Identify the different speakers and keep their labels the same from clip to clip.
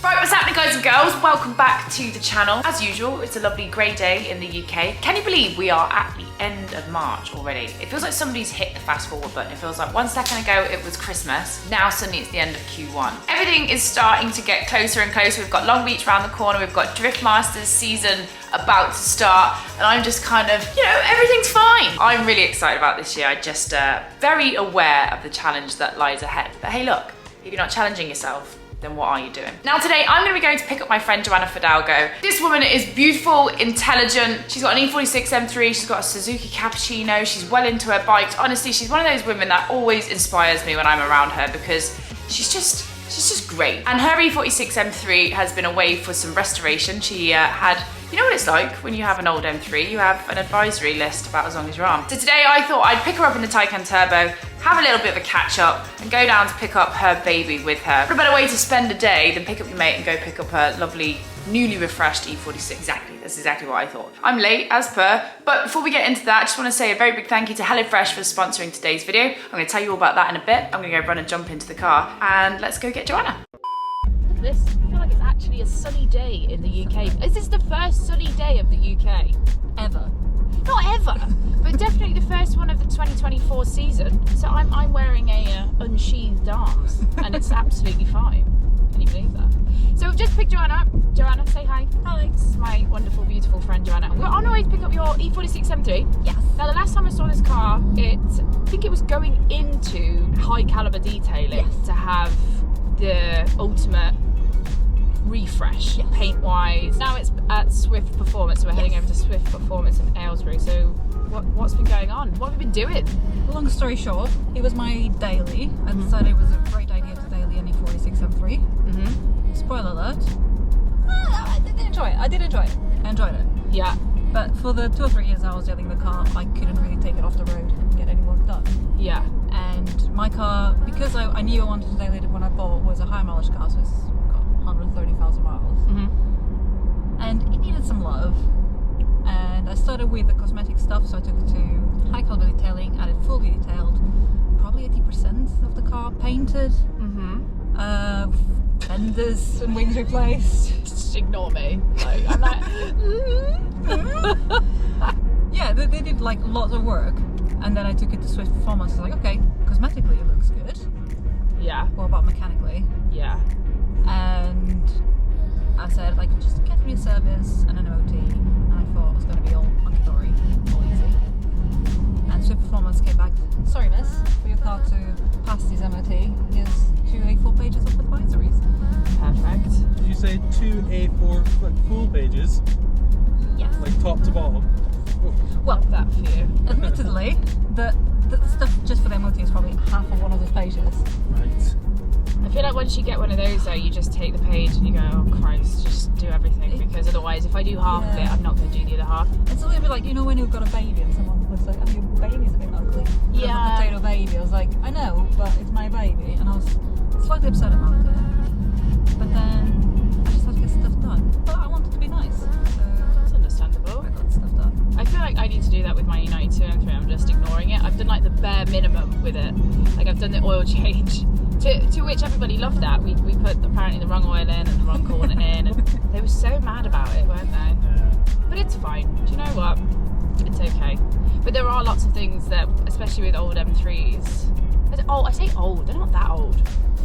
Speaker 1: Right, what's happening guys and girls? Welcome back to the channel. As usual, it's a lovely grey day in the UK. Can you believe we are at the end of March already? It feels like somebody's hit the fast forward button. It feels like 1 second ago it was Christmas. Now suddenly it's the end of Q1. Everything is starting to get closer and closer. We've got Long Beach around the corner. We've got Drift Masters season about to start. And I'm just kind of, everything's fine. I'm really excited about this year. I'm just very aware of the challenge that lies ahead. But hey, look, if you're not challenging yourself, then what are you doing? Now today, I'm gonna be going to pick up my friend Joanna Fidalgo. This woman is beautiful, intelligent. She's got an E46 M3, she's got a Suzuki Cappuccino, she's well into her bikes. Honestly, she's one of those women that always inspires me when I'm around her because she's just great. And her E46 M3 has been away for some restoration. She had, you know what it's like when you have an old M3, you have an advisory list about as long as your arm. So today I thought I'd pick her up in the Taycan Turbo, have a little bit of a catch up and go down to pick up her baby with her. What a better way to spend a day than pick up your mate and go pick up her lovely, newly refreshed E46. Exactly, that's exactly what I thought. I'm late as per, but before we get into that, I just want to say a very big thank you to HelloFresh for sponsoring today's video. I'm going to tell you all about that in a bit. I'm going to go run and jump into the car and let's go get Joanna. Look at this, I feel like it's actually a sunny day in the UK. Is this the first sunny day of the UK? Ever. Not ever, but definitely the first one of the 2024 season. So I'm wearing a unsheathed arms and it's absolutely fine. Can you believe that? So we've just picked Joanna up. Joanna, say hi. Hi. This is my wonderful, beautiful friend Joanna. We're on our way to pick up your E46 M3. Yes. Now the last time I saw this car, I think it was going into high caliber detailing to have the ultimate refresh paint wise. Now it's at Swift Performance, so we're heading over to Swift Performance in Aylesbury. So what's been going on? What have we been doing?
Speaker 2: Long story short, it was my daily. I decided it was a great idea to daily an E46 M3. Spoiler alert. I did enjoy it. I enjoyed it.
Speaker 1: Yeah.
Speaker 2: But for the 2 or 3 years I was dealing the car, I couldn't really take it off the road and get any work done.
Speaker 1: Yeah.
Speaker 2: And my car, because I knew I wanted to daily it when I bought, was a high mileage car, so it's got 130,000 miles. And it needed some love. And I started with the cosmetic stuff, so I took it to high caliber detailing, added fully detailed, probably 80% of the car painted, fenders and wings replaced.
Speaker 1: Just ignore me. Like, I'm like,
Speaker 2: yeah, they did like lots of work. And then I took it to Swift Performance. I was like, okay, cosmetically it looks good.
Speaker 1: Yeah.
Speaker 2: What about mechanically?
Speaker 1: Yeah.
Speaker 2: And I said, like, just get me a service and an MOT. And I thought it was going to be all hunky-dory, all easy. And Swift Performance came back, sorry miss, for your car to pass this MOT, here's 2 A4 pages of advisories.
Speaker 1: Perfect.
Speaker 3: Did you say 2 A4 like full pages?
Speaker 2: Yes.
Speaker 3: Like top to bottom?
Speaker 2: Well,
Speaker 1: that for you.
Speaker 2: Admittedly, the stuff just for the MOT is probably half of one of those pages.
Speaker 3: Right.
Speaker 1: I feel like once you get one of those though, you just take the page and you go, oh Christ, just do everything, because otherwise if I do half of it, I'm not going to do the other half.
Speaker 2: It's a little bit like, you know when you've got a baby and someone looks like, oh, your baby's a bit ugly.
Speaker 1: Yeah.
Speaker 2: A potato baby. I was like, I know, but it's my baby. And I was slightly upset about it. But then I just had to get stuff done. But I wanted to be nice. So
Speaker 1: That's understandable.
Speaker 2: I got stuff done.
Speaker 1: I feel like I need to do that with my E92 M3. I'm just ignoring it. I've done like the bare minimum with it. Like I've done the oil change, to which everybody loved that. We put apparently the wrong oil in and the wrong coolant in, and they were so mad about it, weren't they? But it's fine. Do you know what? It's okay. But there are lots of things that, especially with old M3s. Oh, I say old. They're not that old.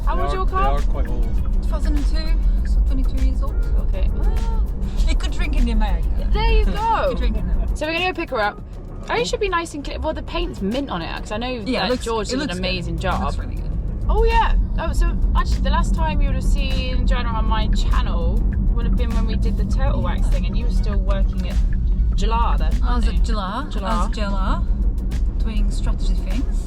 Speaker 1: How old's your car?
Speaker 3: They are quite old.
Speaker 2: 2002, so 22 years old.
Speaker 1: Okay. Well,
Speaker 2: You could drink in the America.
Speaker 1: there you
Speaker 2: You
Speaker 1: go.
Speaker 2: could drink in the
Speaker 1: So we're gonna go pick her up. Oh, it should be nice and clear. Well, the paint's mint on it because I know that George did an amazing job.
Speaker 2: It looks really good.
Speaker 1: Oh yeah. Oh, so actually, the last time you would have seen Joanna on my channel would have been when we did the turtle wax thing, and you were still working at Jalar then.
Speaker 2: I was
Speaker 1: weren't
Speaker 2: at
Speaker 1: you?
Speaker 2: Jalar. I was at Jalar, doing strategy things.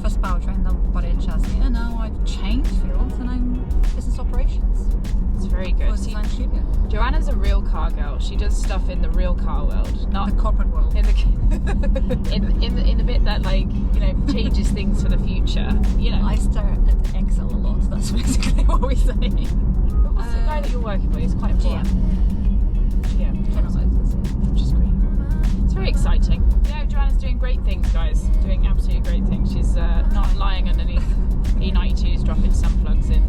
Speaker 2: First powertrain, then body and chassis, and now I've changed fields and I'm business operations.
Speaker 1: It's very good.
Speaker 2: For design studio.
Speaker 1: Joanna's a real car girl. She does stuff in the real car world, not
Speaker 2: The corporate world.
Speaker 1: in the in the bit that, like, you know, changes things for the future. You know.
Speaker 2: I stare at Excel a lot. That's basically what we say.
Speaker 1: What's the guy that you're working with? It's quite important.
Speaker 2: General Motors.
Speaker 1: Which is great. It's very exciting. You know, Joanna's doing great things, guys. Doing absolutely great things. She's not lying underneath E92s, dropping sun plugs in.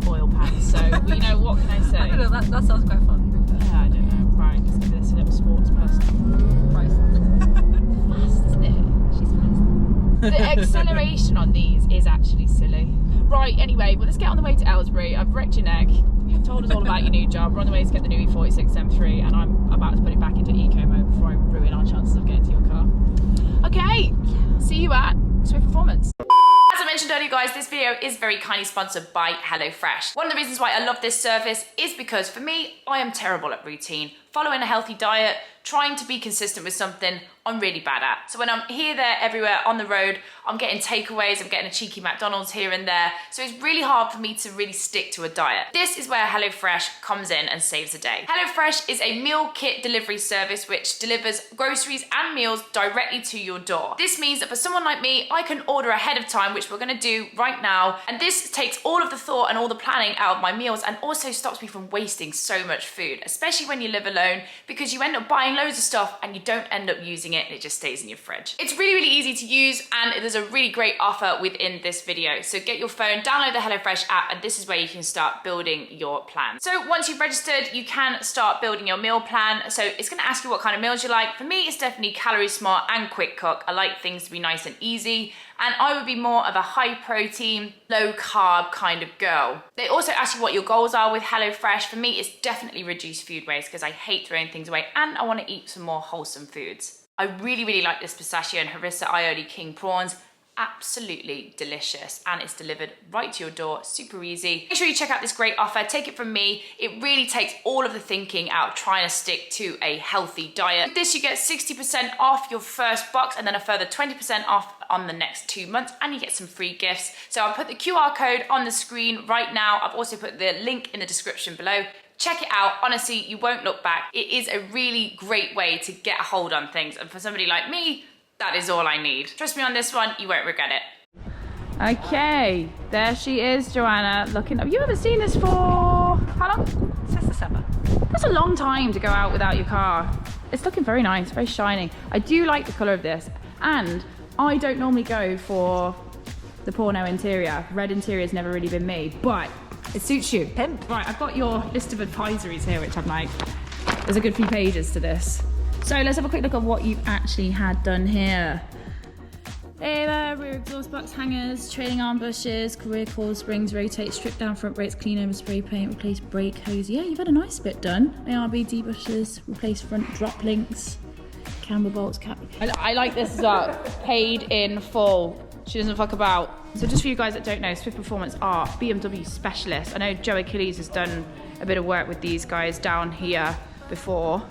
Speaker 1: oil pans, so you know, what can I say?
Speaker 2: I don't know, that sounds quite fun.
Speaker 1: Yeah, I don't know. Right, let's give this a little sports person.
Speaker 2: Right.
Speaker 1: Fast, isn't it? She's fast. The acceleration on these is actually silly. Right, anyway, well, let's get on the way to Aylesbury. I've wrecked your neck. You've told us all about your new job. We're on the way to get the new E46 M3, and I'm about to put it back into eco mode before I ruin our chances of getting to your car. Okay, see you at Swift Performance. As I mentioned earlier, guys, this video is very kindly sponsored by HelloFresh. One of the reasons why I love this service is because for me, I am terrible at routine. Following a healthy diet, trying to be consistent with something, I'm really bad at. So when I'm here, there, everywhere, on the road, I'm getting takeaways, I'm getting a cheeky McDonald's here and there. So it's really hard for me to really stick to a diet. This is where HelloFresh comes in and saves the day. HelloFresh is a meal kit delivery service which delivers groceries and meals directly to your door. This means that for someone like me, I can order ahead of time, which we're gonna do right now. And this takes all of the thought and all the planning out of my meals and also stops me from wasting so much food, especially when you live alone, because you end up buying loads of stuff and you don't end up using it and it just stays in your fridge. It's really, really easy to use and there's a really great offer within this video. So get your phone, download the HelloFresh app, and this is where you can start building your plan. So once you've registered, you can start building your meal plan. So it's gonna ask you what kind of meals you like. For me, it's definitely calorie smart and quick cook. I like things to be nice and easy. And I would be more of a high protein, low carb kind of girl. They also ask you what your goals are with HelloFresh. For me, it's definitely reduce food waste because I hate throwing things away and I want to eat some more wholesome foods. I really, really like this pistachio and harissa aioli king prawns. Absolutely delicious, and it's delivered right to your door, super easy. Make sure you check out this great offer. Take it from me, it really takes all of the thinking out of trying to stick to a healthy diet. With this, you get 60% off your first box and then a further 20% off on the next 2 months, and you get some free gifts. So I'll put the QR code on the screen right now. I've also put the link in the description below. Check it out. Honestly, you won't look back. It is a really great way to get a hold on things, and for somebody like me, that is all I need. Trust me on this one, you won't regret it. Okay, there she is, Joanna, looking. Have you ever seen this for how long?
Speaker 2: Since December.
Speaker 1: That's a long time to go out without your car. It's looking very nice, very shiny. I do like the colour of this, and I don't normally go for the porno interior. Red interior's never really been me, but it suits you.
Speaker 2: Pimp.
Speaker 1: Right, I've got your list of advisories here, which I'm like, there's a good few pages to this. So let's have a quick look at what you've actually had done here. There, rear exhaust box hangers, trailing arm bushes, career coil springs, rotate, strip down front brakes, clean over spray paint, replace brake hose. Yeah, you've had a nice bit done. ARB bushes, replace front drop links, camber bolts, cap. I like this as well. Paid in full. She doesn't fuck about. So just for you guys that don't know, Swift Performance are BMW specialists. I know Joe Achilles has done a bit of work with these guys down here before.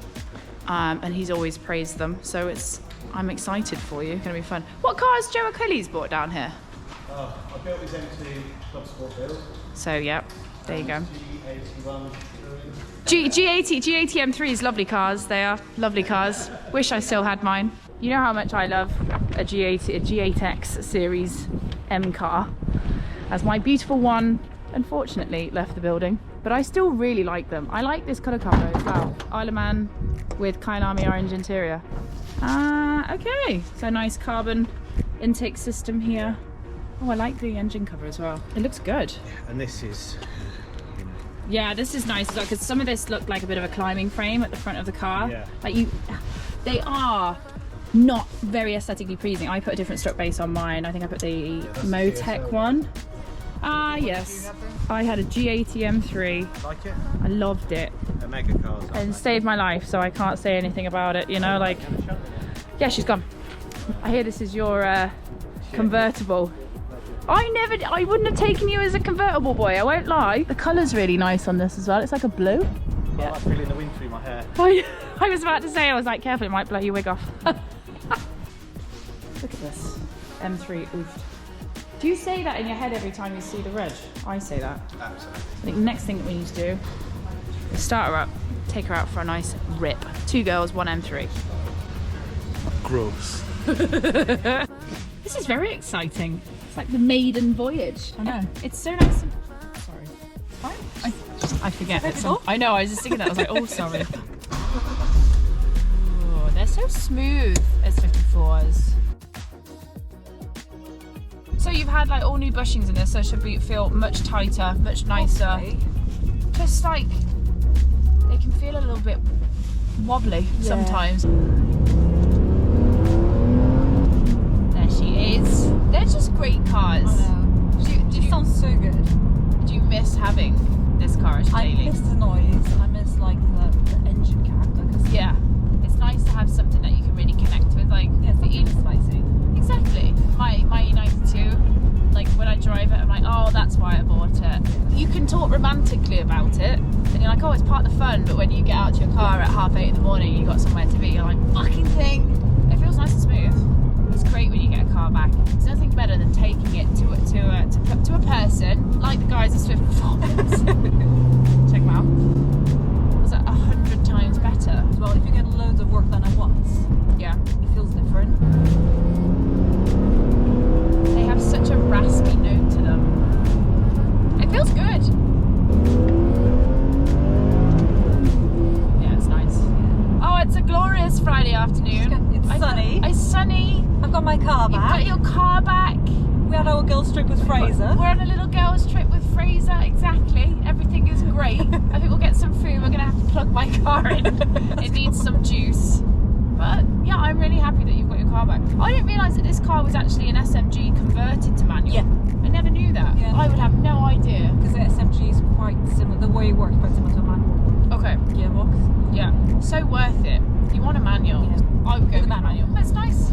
Speaker 1: And he's always praised them, so I'm excited for you. It's gonna be fun. What car has Joe Achilles bought down here?
Speaker 3: I built his M2 Club Sport build.
Speaker 1: So yeah, there you go.
Speaker 3: G81.
Speaker 1: G80 M3s, lovely cars. They are lovely cars. Wish I still had mine. You know how much I love a G8X series M car. As my beautiful one, unfortunately, left the building. But I still really like them. I like this colour combo as well. Isle of Man with Kyalami orange interior. Okay, so nice carbon intake system here. Oh, I like the engine cover as well. It looks good.
Speaker 3: And this is,
Speaker 1: yeah, this is nice because some of this looked like a bit of a climbing frame at the front of the car.
Speaker 3: Yeah.
Speaker 1: Like they are not very aesthetically pleasing. I put a different strut base on mine. I think I put the Motec one. Yes. I had a G80 M3.
Speaker 3: like it?
Speaker 1: I loved it.
Speaker 3: A mega cars.
Speaker 1: And saved my life, so I can't say anything about it, you know, like, yeah, she's gone. I hear this is your convertible. I wouldn't have taken you as a convertible boy, I won't lie. The colour's really nice on this as well. It's like a blue.
Speaker 3: I like feeling the wind through my hair.
Speaker 1: I was about to say, I was like, careful, it might blow your wig off. Look at this. M3 oofed. Do you say that in your head every time you see the reg? I say that.
Speaker 3: Absolutely.
Speaker 1: I think the next thing that we need to do is start her up, take her out for a nice rip. 2 girls, 1 M3.
Speaker 3: Gross.
Speaker 1: This is very exciting. It's like the maiden voyage. I know. It's so nice and... Sorry. It's fine. I forget that I know, I was just thinking that. I was like, oh, sorry. Oh, they're so smooth as 54s. So you've had like all new bushings in this, so it should feel much tighter, much nicer.
Speaker 2: Okay.
Speaker 1: Just like they can feel a little bit wobbly sometimes. There she is. They're just great cars.
Speaker 2: I know. It sounds so good.
Speaker 1: Do you miss having this car as your
Speaker 2: I
Speaker 1: daily?
Speaker 2: miss the noise. I miss like the engine character.
Speaker 1: Yeah, it's nice to have something that you can really connect with, like
Speaker 2: the E spicy.
Speaker 1: Exactly. My E92, like when I drive it, I'm like, oh, that's why I bought it. You can talk romantically about it, and you're like, oh, it's part of the fun. But when you get out to your car at 8:30 in the morning, and you got somewhere to be, you're like, fucking thing. It feels nice and smooth. It's great when you get a car back. There's nothing better than taking it to a person like the guys at Swift Performance. Check them out. Was that 100 times better?
Speaker 2: Well, if you get loads of work done at once,
Speaker 1: Yeah.
Speaker 2: it feels different.
Speaker 1: They have such a raspy note to them. It feels good. Yeah, it's nice. Oh, it's a glorious Friday afternoon.
Speaker 2: It's sunny.
Speaker 1: It's sunny.
Speaker 2: I've got my car
Speaker 1: You've
Speaker 2: back.
Speaker 1: got your car back.
Speaker 2: We had our girls' trip with Fraser.
Speaker 1: We're on a little girls' trip with Fraser, exactly. Everything is great. I think we'll get some food. We're going to have to plug my car in. It needs some juice. But yeah, I'm really happy that you've got your car back. I didn't realise that this car was actually an SMG converted to manual.
Speaker 2: Yeah.
Speaker 1: I never knew that.
Speaker 2: Yeah.
Speaker 1: I would have no idea.
Speaker 2: Because the SMG is quite similar. The way it works is quite similar to a manual
Speaker 1: Okay.
Speaker 2: gearbox.
Speaker 1: Yeah. So worth it. If you want a manual,
Speaker 2: Yeah.
Speaker 1: I would go with a manual. That's nice.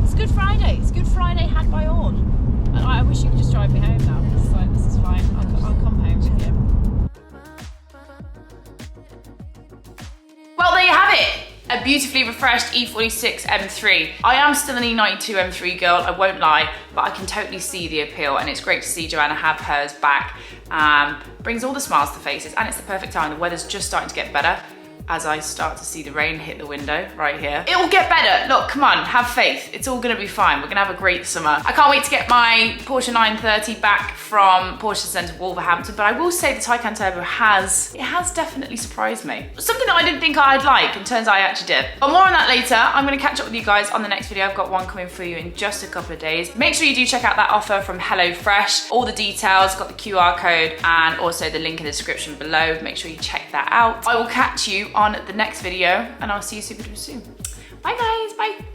Speaker 1: It's Good Friday. It's Good Friday had by all. And I wish you could just drive me home now. This is fine. I'll come home with you. Well, there you have it. A beautifully refreshed E46 M3. I am still an E92 M3 girl, I won't lie, but I can totally see the appeal, and it's great to see Joanna have hers back. Brings all the smiles to faces, and it's the perfect time. The weather's just starting to get better as I start to see the rain hit the window right here. It will get better. Look, come on, have faith. It's all gonna be fine. We're gonna have a great summer. I can't wait to get my Porsche 930 back from Porsche Centre Wolverhampton, but I will say the Taycan Turbo has definitely surprised me. Something that I didn't think I'd like, and turns out I actually did. But more on that later. I'm gonna catch up with you guys on the next video. I've got one coming for you in just a couple of days. Make sure you do check out that offer from HelloFresh. All the details, got the QR code, and also the link in the description below. Make sure you check that out. I will catch you on the next video, and I'll see you super soon. Bye guys, bye.